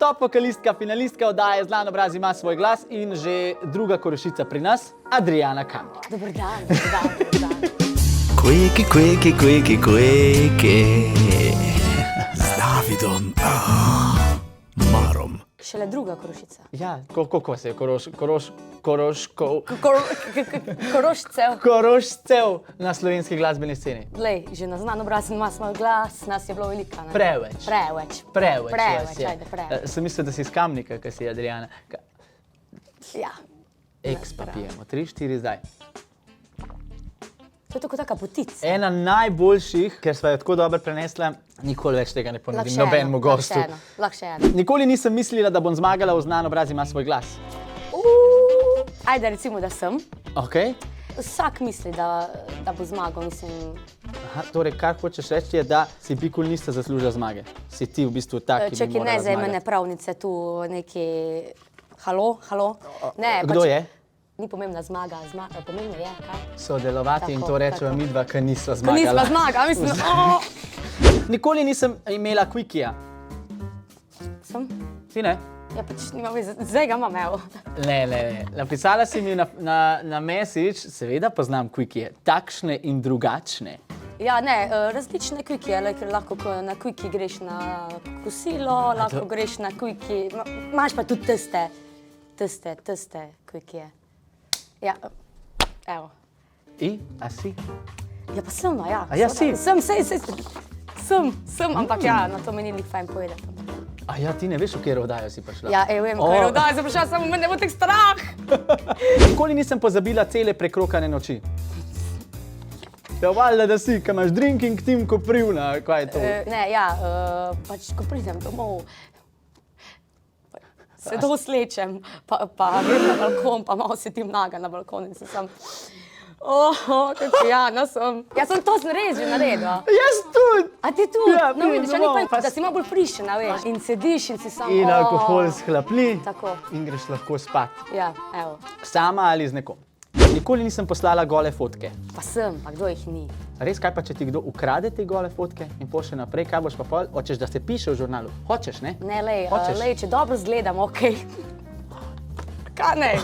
top vokalistka, finalistka oddaje Znan obraz ima svoj glas in že druga Korošica pri nas, Adriana Kamnik. Dober dan, dober dan, dober dan. Quickie, quickie, quickie, quickie. Z Davidom Marom. Šele druga Korošica. Ja, koliko se je Korošcev na slovenski glasbeni sceni? Glej, že na Znan obraz ima svoj glas, nas je bilo veliko, ne? Preveč. Preveč, vas je. ajde, preveč. Sem mislil, da si iz Kamnika, kaj si Adriana. Ja. Eks pa pijemo, 3-4 zdaj. To je tako taka potica. Ena najboljših, ker sva jo tako dobro prenesla, nikoli več tega ne ponudim nobenemu gostu. Lahko še eno. Nikoli nisem mislila, da bom zmagala v Znan obraz ima svoj glas. Ajde, recimo, da sem. Ok? Vsak misli, da bo zmagal, mislim. Aha, torej, kar hočeš reči je, da si Pikul nista zaslužila zmage. Si ti v bistvu tak, ki bi Čakaj, morala ne zdaj zmagati. mene pravnice tu neki... Halo? Ne, Kdo je? Ni pomembna zmaga, pomembno je, kaj? Sodelovati in Tako, to rečeva tako. midva, ker nisva Ko zmagala. nisva zmaga, mislim, Nikoli nisem imela Quickia. Sem? Ti ne? Ja, pač nimam veze, zdaj ga imam, evo. Ne. Napisala si mi na message, seveda poznam Quickie, takšne in drugačne. Ja, ne, različne Quickie, ker lahko na Quickie greš na kosilo, lahko greš na Quickie, imaš pa tudi teste Quickie. Ja, evo. A si? Ja, pa sem, no, ja. A ja, si? Sem, ampak ja, na to meni lik fajn povedati. A ja, ti ne veš, v katero oddajo si prišla? Ja, vem, kaj oddaja, sem prišla, samo me ne bo tek strah. Nikoli nisem pozabila cele prekrokane noči. Ja, valjda, da si, kaj imaš drinking team Koprivna, kaj je to? Ne, ja, pač ko pridem domov, se doslečem, pa grem na balkon, pa malo sedim naga na balkonu in sem sam, kako pijana sem. Ja, sem to res že naredila. Jaz tudi! A ti tudi? Ja, No, vidiš, domov, ni pa, da si malo bolj frišena, veš, in sediš in si sam, In alkohol shlapni Tako. in greš lahko spat. Ja, evo, Sama ali z nekom. Nikoli nisem poslala gole fotke. pa sem, pa kdo jih ni? Res, kaj pa, če ti kdo ukrade te gole fotke in pošlje naprej, kaj boš pa pol? Hočeš, da se piše v žurnalu? Hočeš, ne? Ne, lej, Hočeš? če dobro zgledam, okej. Kaj ne?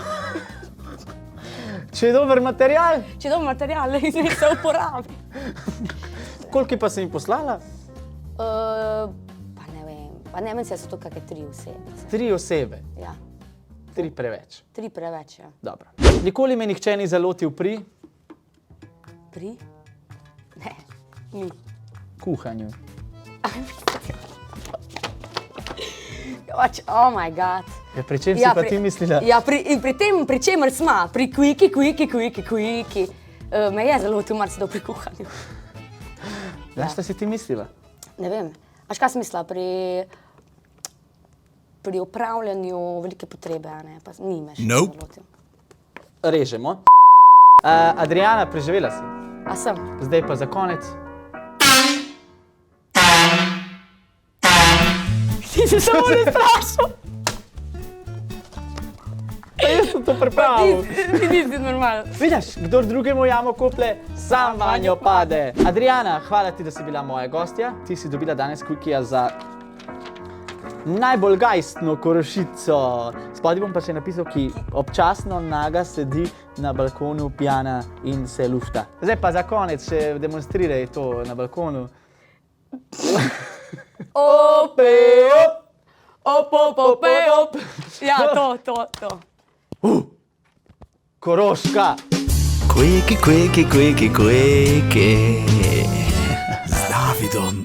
Če je dober material, Če dober material, lej, se uporabi. koliko pa si jim poslala? Pa ne vem, meni se so to kakšne 3 osebe. 3 osebe, Ja, 3 preveč. 3 preveč, ja. Dobro. Nikoli me nihče ni zalotil pri Pri? Ne, ni. kuhanju. Oh my god. Ja, pri čem si pa ti mislila? Ja, pri čemer sma, pri Quickie. Me je zalotil marsikdo pri kuhanju. Znaš, šta si ti mislila? Ne vem, kaj sem mislila, pri opravljanju velike potrebe, a ne, pa ni me še zalotil. Režemo. Adriana, preživela si. A sem? Zdaj pa za konec. Ti si samo ne strašil. Pa jaz sem to pripravil. Ti nisi normalno. Vidiš, kdor drugemu jamo koplje, sam vanjo pade. Adriana, hvala ti, da si bila moja gostja. Ti si dobila danes Quickia za najbolj gajstno Korošico. Spodaj bom pa še napisal, ki občasno naga sedi na balkonu pijana in se lušta. Zdaj pa za konec še demonstriraj to na balkonu. Op. Ja, to. Koroška! Quickie, quickie, quickie, quickie. Z Davidom